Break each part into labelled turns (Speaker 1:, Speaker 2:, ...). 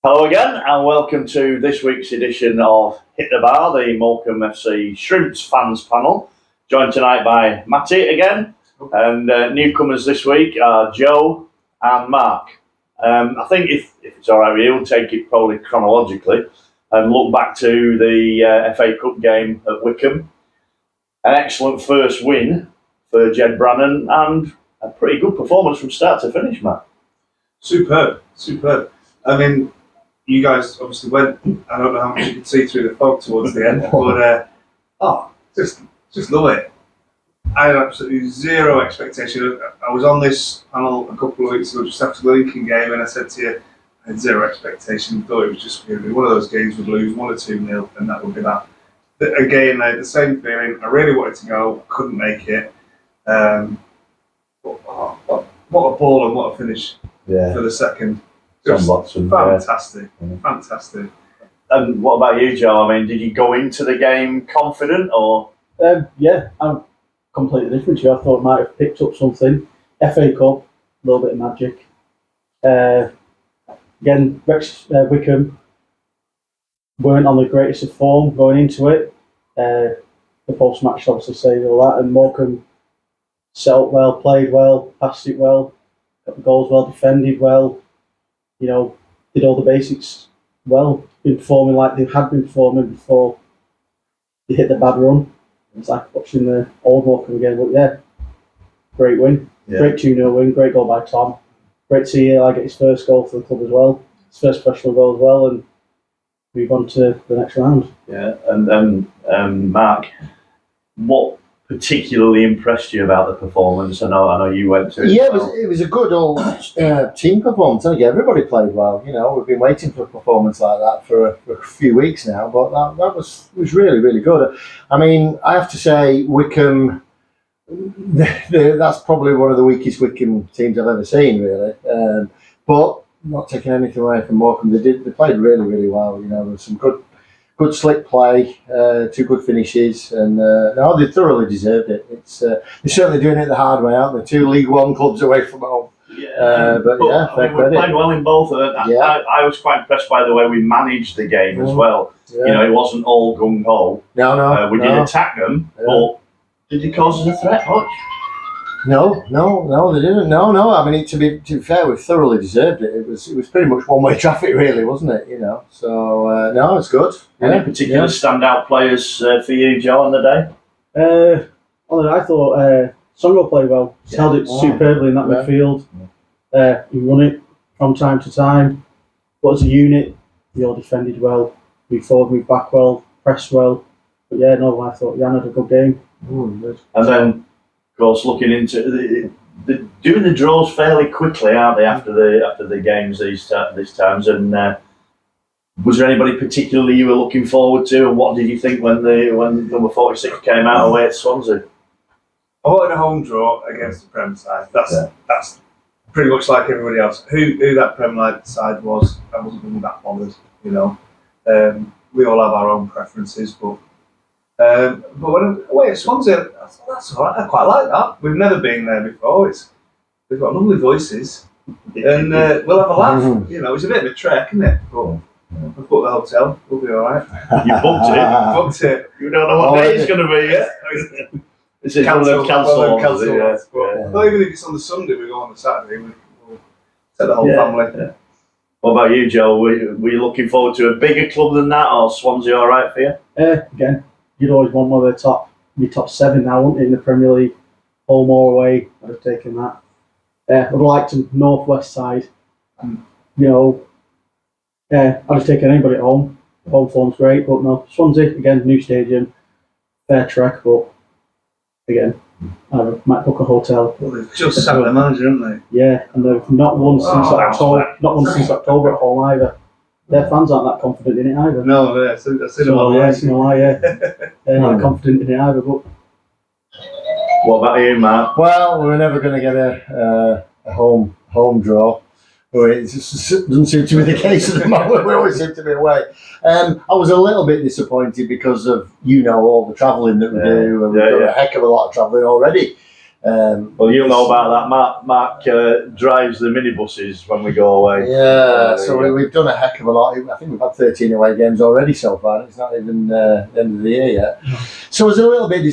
Speaker 1: Hello again, and welcome to this week's edition of Hit the Bar, the Morecambe FC Shrimps fans panel. Joined tonight by Matty again, and newcomers this week are Joe and Mark. I think if it's all right with you, we'll take it probably chronologically and look back to the FA Cup game at Morecambe. An excellent first win for Jed Brannan and a pretty good performance from start to finish, Matt.
Speaker 2: Superb. I mean, you guys obviously went. I don't know how much you could see through the fog towards the end, but just love it. I had absolutely zero expectation. I was on this panel a couple of weeks ago just after the Lincoln game, and I said to you, I had zero expectation. Thought it was just going to be one of those games we'd lose 1 or 2-0, and that would be that. But again, I had the same feeling. I really wanted to go, couldn't make it. What a ball and what a finish for the second. Just fantastic.
Speaker 1: And what about you, Joe? I mean, did you go into the game confident, or?
Speaker 3: Yeah, I'm completely different to you. I thought I might have picked up something. FA Cup, a little bit of magic. Again, Morecambe weren't on the greatest of form going into it. The post-match obviously says all that, and Morecambe set up well, played well, passed it well, got the goals well, defended well. You know, did all the basics well, been performing like they had been performing before they hit the bad run. It's like watching the old Morecambe again, but yeah, great win. Yeah. Great 2-0 win, great goal by Tom. Great to see Eli get his first goal for the club as well, his first professional goal as well, and move on to the next round.
Speaker 1: Yeah, and Mark, what particularly impressed you about the performance? I know you went to it.
Speaker 4: Yeah, it was a good old team performance. I think everybody played well. You know, we've been waiting for a performance like that for a few weeks now, but that was really, really good. I mean, I have to say, Morecambe, that's probably one of the weakest Morecambe teams I've ever seen, really. But not taking anything away from Morecambe, they played really, really well. You know, there was some good slick play, 2 good finishes, and no, they thoroughly deserved it. They're certainly doing it the hard way, aren't they? 2 League One clubs away from home.
Speaker 1: Yeah, but fair credit. We played well in both of them. Yeah. I was quite impressed by the way we managed the game as well. Yeah. You know, it wasn't all gung ho.
Speaker 4: No.
Speaker 1: We did attack them, but did they cause us a threat much?
Speaker 4: No, they didn't. No. I mean, to be fair, we thoroughly deserved it. It was pretty much one-way traffic, really, wasn't it? You know, so no, it's good.
Speaker 1: Any particular standout players for you, Joe, on the day?
Speaker 3: I thought Songo played well. He held it superbly in that midfield. He won it from time to time, but as a unit, they all defended well. Moved forward, moved back well, pressed well. But yeah, no, I thought Jan had a good game.
Speaker 1: And then, of course, looking into doing the draws fairly quickly, aren't they? After the games these times, and was there anybody particularly you were looking forward to, and what did you think when number 46 came out away at Swansea?
Speaker 2: I wanted a home draw against the Prem side. That's pretty much like everybody else. Who that Prem side was, I wasn't really that bothered. You know, we all have our own preferences, but when away at Swansea, I thought that's all right. I quite like that. We've never been there before. We've got lovely voices, and we'll have a laugh. You know, it's a bit of a trek, isn't it? But we've booked the hotel. We'll be all right.
Speaker 1: You booked it. You don't know what day it's going to be yet. This is cancelled.
Speaker 2: Well, even if it's on the Sunday, we go on the Saturday. We'll take the whole family.
Speaker 1: Yeah. What about you, Joe? Were you looking forward to a bigger club than that, or Swansea all right for you?
Speaker 3: Again, you'd always want one of the top 7 now, wouldn't you, in the Premier League? Home or away, I'd have taken that. I'd like to northwest side. You know, I'd have taken anybody at home. Home form's great, but no, Swansea, again, new stadium, fair trek, but again, I might book a hotel.
Speaker 2: Well, they've just sacked their manager, haven't they?
Speaker 3: Yeah, and they've not won since October at home either. Their fans aren't that confident in it either.
Speaker 2: No, I've seen them all.
Speaker 3: They're not confident in it either. But
Speaker 1: what about you, Matt?
Speaker 4: Well, we're never going to get a home draw. It doesn't seem to be the case at the moment. We always seem to be away. I was a little bit disappointed because of all the travelling that we do, and we've done a heck of a lot of travelling already.
Speaker 1: Well, you'll know about that. Mark drives the minibuses when we go away.
Speaker 4: Yeah, so we've done a heck of a lot. I think we've had 13 away games already so far. It's not even the end of the year yet. So it was a little bit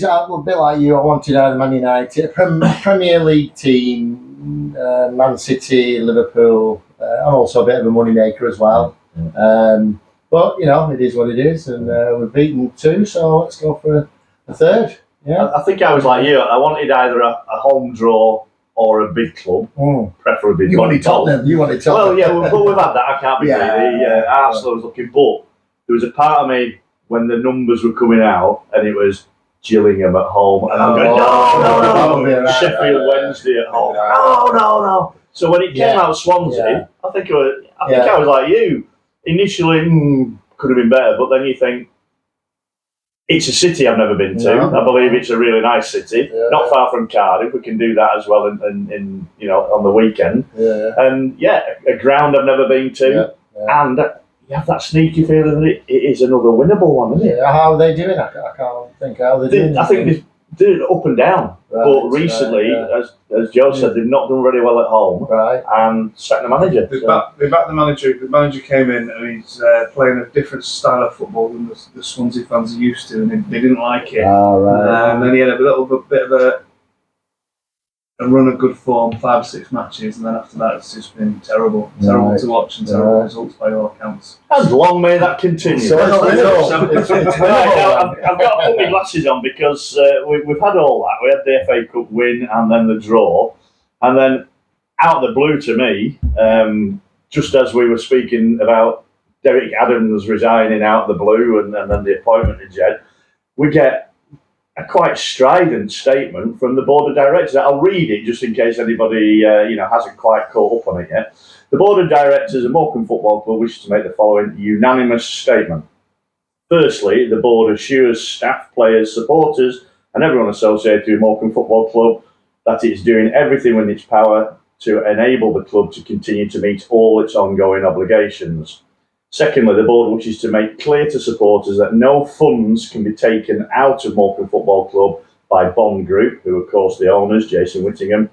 Speaker 4: like you. I wanted either Man United, Premier League team, Man City, Liverpool, and also a bit of a money maker as well. But it is what it is, and we've beaten 2, so let's go for a third. Yeah,
Speaker 1: I think I was like you. I wanted either a home draw or a big club, preferably.
Speaker 4: You wanted Tottenham.
Speaker 1: Well, yeah, but we've had that. I can't be greedy. Arsenal was looking, but there was a part of me when the numbers were coming out, and it was Gillingham at home, and I'm going, no, Sheffield Wednesday at home, no. So when it came out Swansea, I think I was like you. Initially, could have been better, but then you think, it's a city I've never been to. I believe it's a really nice city, not far from Cardiff. We can do that as well in on the weekend. And a ground I've never been to, and you have that sneaky feeling that it is another winnable one, isn't it?
Speaker 4: Yeah, how are they doing? I can't think how they're doing.
Speaker 1: I think they're doing it up and down. But recently, as Joe said, they've not done very well at home. And sacked the manager.
Speaker 2: They backed the manager. The manager came in and he's playing a different style of football than the Swansea fans are used to, and they didn't like it. And then he had a little bit of a run of good form, 5 or 6 matches, and then after that it's just been terrible to watch and terrible results by all accounts.
Speaker 1: And long may that continue.
Speaker 4: I've
Speaker 1: got to put my glasses on because we've had all that. We had the FA Cup win and then the draw, and then out of the blue to me, just as we were speaking about Derek Adams resigning out of the blue and then the appointment of Jed, we get a quite strident statement from the board of directors. I'll read it just in case anybody hasn't quite caught up on it yet. The board of directors of Morecambe Football Club wishes to make the following unanimous statement. Firstly, the board assures staff, players, supporters and everyone associated with Morecambe Football Club that it is doing everything within its power to enable the club to continue to meet all its ongoing obligations. Secondly, the board wishes to make clear to supporters that no funds can be taken out of Morecambe Football Club by Bond Group, who of course the owners, Jason Whittingham,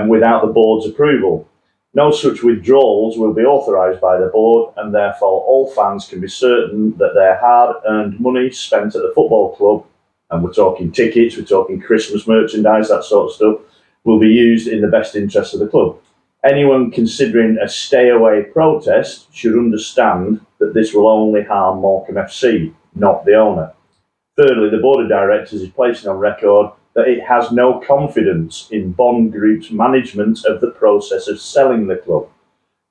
Speaker 1: without the board's approval. No such withdrawals will be authorised by the board, and therefore all fans can be certain that their hard-earned money spent at the football club, and we're talking tickets, we're talking Christmas merchandise, that sort of stuff, will be used in the best interest of the club. Anyone considering a stay-away protest should understand that this will only harm Morecambe FC, not the owner. Thirdly, the board of directors is placing on record that it has no confidence in Bond Group's management of the process of selling the club.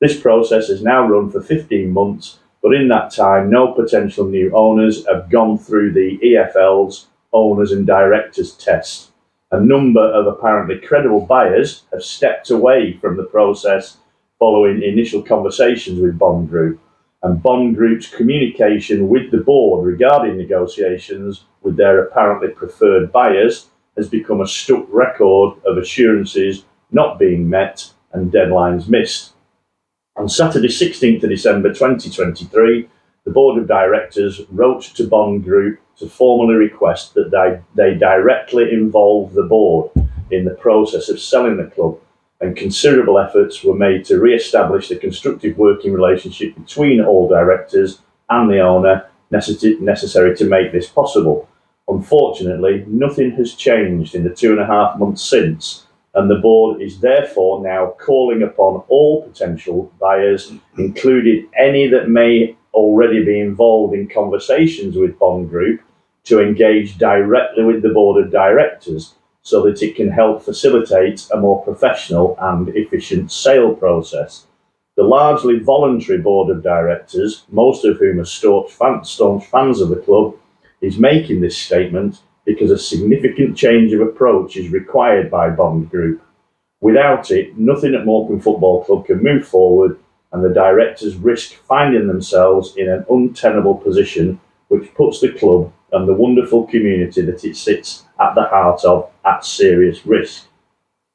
Speaker 1: This process has now run for 15 months, but in that time, no potential new owners have gone through the EFL's owners and directors test. A number of apparently credible buyers have stepped away from the process following initial conversations with Bond Group, and Bond Group's communication with the board regarding negotiations with their apparently preferred buyers has become a stuck record of assurances not being met and deadlines missed. On Saturday 16th of December 2023, the board of directors wrote to Bond Group to formally request that they directly involve the board in the process of selling the club, and considerable efforts were made to re-establish the constructive working relationship between all directors and the owner necessary to make this possible. Unfortunately, nothing has changed in the 2.5 months since, and the board is therefore now calling upon all potential buyers, including any that may already be involved in conversations with Bond Group, to engage directly with the board of directors so that it can help facilitate a more professional and efficient sale process. The largely voluntary board of directors, most of whom are staunch fans of the club, is making this statement because a significant change of approach is required by Bond Group. Without it, nothing at Morecambe Football Club can move forward, and the directors risk finding themselves in an untenable position which puts the club and the wonderful community that it sits at the heart of at serious risk.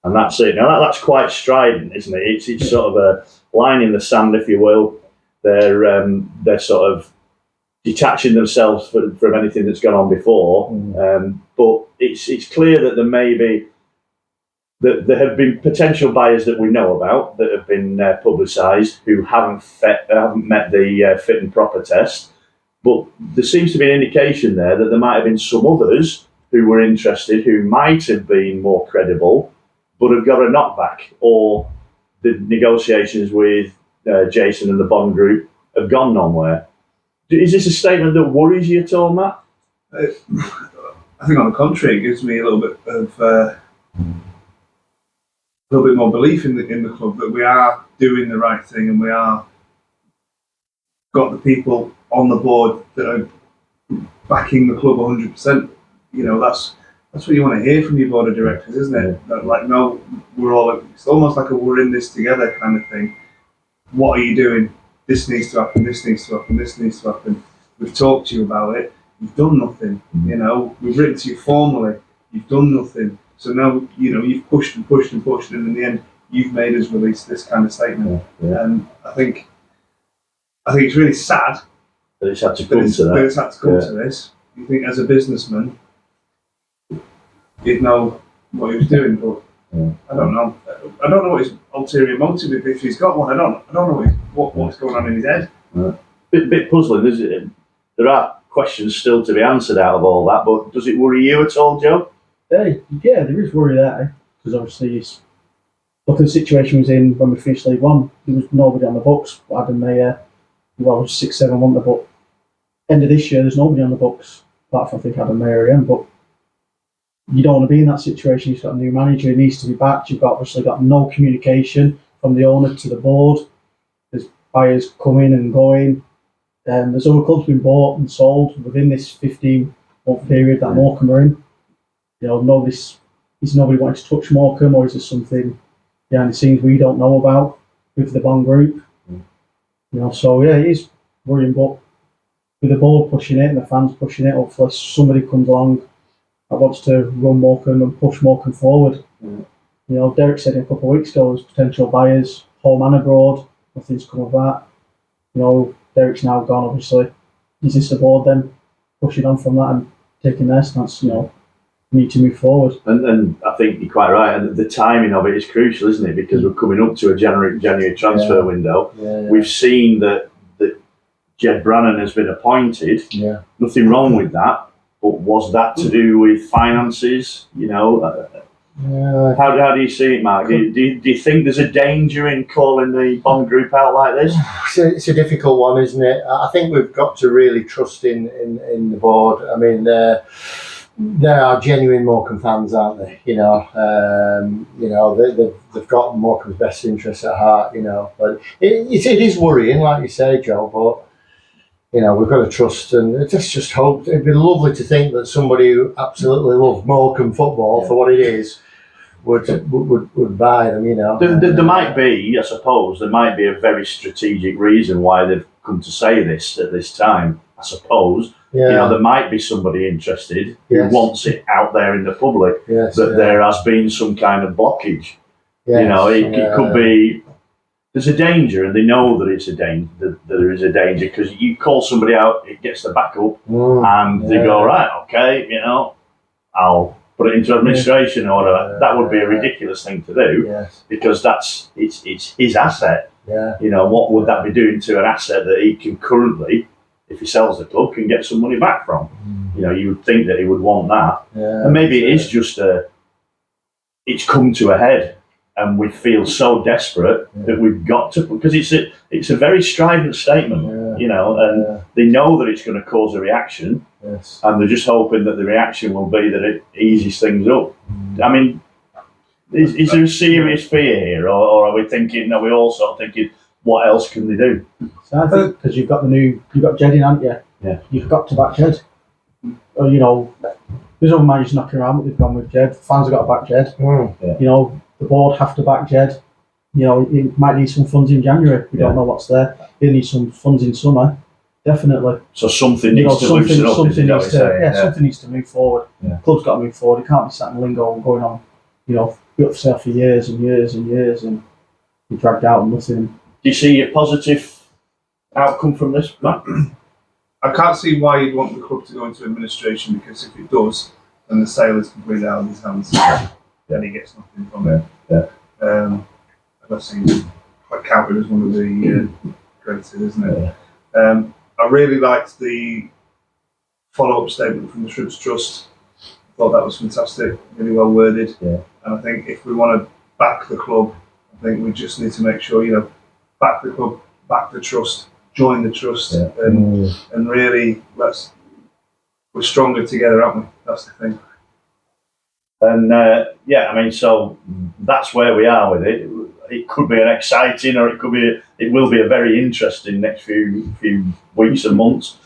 Speaker 1: And that's it. Now that's quite strident, isn't it? It's sort of a line in the sand, if you will. They're sort of detaching themselves from anything that's gone on before. But it's clear that there may be that there have been potential buyers that we know about that have been publicised who haven't met the fit and proper test. But there seems to be an indication there that there might have been some others who were interested who might have been more credible, but have got a knockback, or the negotiations with Jason and the Bond Group have gone nowhere. Is this a statement that worries you at all, Matt?
Speaker 2: I think on the contrary, it gives me a little bit of a little bit more belief in the club that we are doing the right thing, and we are got the people on the board that are backing the club 100%. You know, that's what you want to hear from your board of directors, isn't it? That, like, no, we're all, it's almost like a we're in this together kind of thing. What are you doing? This needs to happen, this needs to happen, this needs to happen. We've talked to you about it, you've done nothing, you know, we've written to you formally, you've done nothing. So now, you know, you've pushed and pushed and pushed, and in the end, you've made us release this kind of statement. And I think it's really sad
Speaker 1: that it's had to come to that.
Speaker 2: That it's had to come to this. You think as a businessman, you'd know what he was doing, but I don't know. I don't know what his ulterior motive is, if he's got one. I don't know what's going on in his head.
Speaker 1: Bit puzzling, isn't it? There are questions still to be answered out of all that, but does it worry you at all, Joe?
Speaker 3: Yeah, there is worry there, because obviously look at the situation we was in when we finished League One. There was nobody on the books. Adam Mayer, well, it was 6-7 won the book. End of this year, there's nobody on the books, apart from I think Adam Mayer again. But you don't want to be in that situation. You've got a new manager who needs to be backed. You've obviously got no communication from the owner to the board. There's buyers coming and going. There's other clubs being bought and sold within this 15-month period that Morecambe are in. You know, is nobody wanting to touch Morecambe, or is there something behind the scenes we don't know about with the Bond Group? You know, so yeah, it is worrying, but with the board pushing it and the fans pushing it, hopefully somebody comes along that wants to run Morecambe and push Morecambe forward. You know, Derek said a couple of weeks ago there's potential buyers, home and abroad. Nothing's come of that. You know, Derek's now gone, obviously. Is this the board then pushing on from that and taking their stance? You know, need to move forward.
Speaker 1: And I think you're quite right, and the timing of it is crucial, isn't it? Because we're coming up to a January transfer window. We've seen that Jed Brannan has been appointed. Nothing wrong with that, but was that to do with finances? You know, how do you see it, Mark? Do you think there's a danger in calling the Bond Group out like this?
Speaker 4: It's a difficult one, isn't it? I think we've got to really trust in the board. I mean, there are genuine Morecambe fans, aren't they? You know, they've got Morecambe's best interests at heart. You know, but it is worrying, like you say, Joe. But you know, we've got to trust, and just hope. It'd be lovely to think that somebody who absolutely loves Morecambe football for what it is would buy them. You know,
Speaker 1: there might be, I suppose, there might be a very strategic reason why they've come to say this at this time. I suppose. You know, there might be somebody interested who wants it out there in the public, that there has been some kind of blockage. You know, it could be, there's a danger, and they know that it's a danger, that there is a danger, because you call somebody out, it gets the backup, and they go, right, okay, you know, I'll put it into administration or whatever. That would be a ridiculous thing to do, because it's his asset. You know, what would that be doing to an asset that he can currently, if he sells the club, can get some money back from? You know, you would think that he would want that. And maybe it is just it's come to a head, and we feel so desperate that we've got to, because it's a very strident statement, you know, and they know that it's going to cause a reaction, and they're just hoping that the reaction will be that it eases things up. I mean, is there a serious fear here, or are we thinking, no, we're all sort of thinking, what else can they do?
Speaker 3: So I think because you've got Jed in, haven't you?
Speaker 1: Yeah.
Speaker 3: You've got to back Jed. Or, you know, there's other managers knocking around, but they've gone with Jed. Fans have got to back Jed. You know, the board have to back Jed. You know, it might need some funds in January. We don't know what's there. He'll need some funds in summer, definitely.
Speaker 1: So something needs to loosen up.
Speaker 3: Something needs to move forward. Club's got to move forward. It can't be sat in lingo and going on, you know, for sale for years and years and years and be dragged out and nothing.
Speaker 1: Do you see a positive outcome from this, Matt?
Speaker 2: I can't see why you'd want the club to go into administration, because if it does, then the sale is completely out of his hands. and he gets nothing from it.
Speaker 1: Yeah.
Speaker 2: Unless he's quite counted as one of the greatest, isn't it? I really liked the follow-up statement from the Shrimps Trust. I thought that was fantastic, really well worded.
Speaker 1: Yeah.
Speaker 2: And I think if we want to back the club, I think we just need to make sure, back the club, back the trust, join the trust, and really we're stronger together, aren't we? That's the thing.
Speaker 1: And so that's where we are with it. It could be an exciting, or it will be a very interesting next few weeks and months.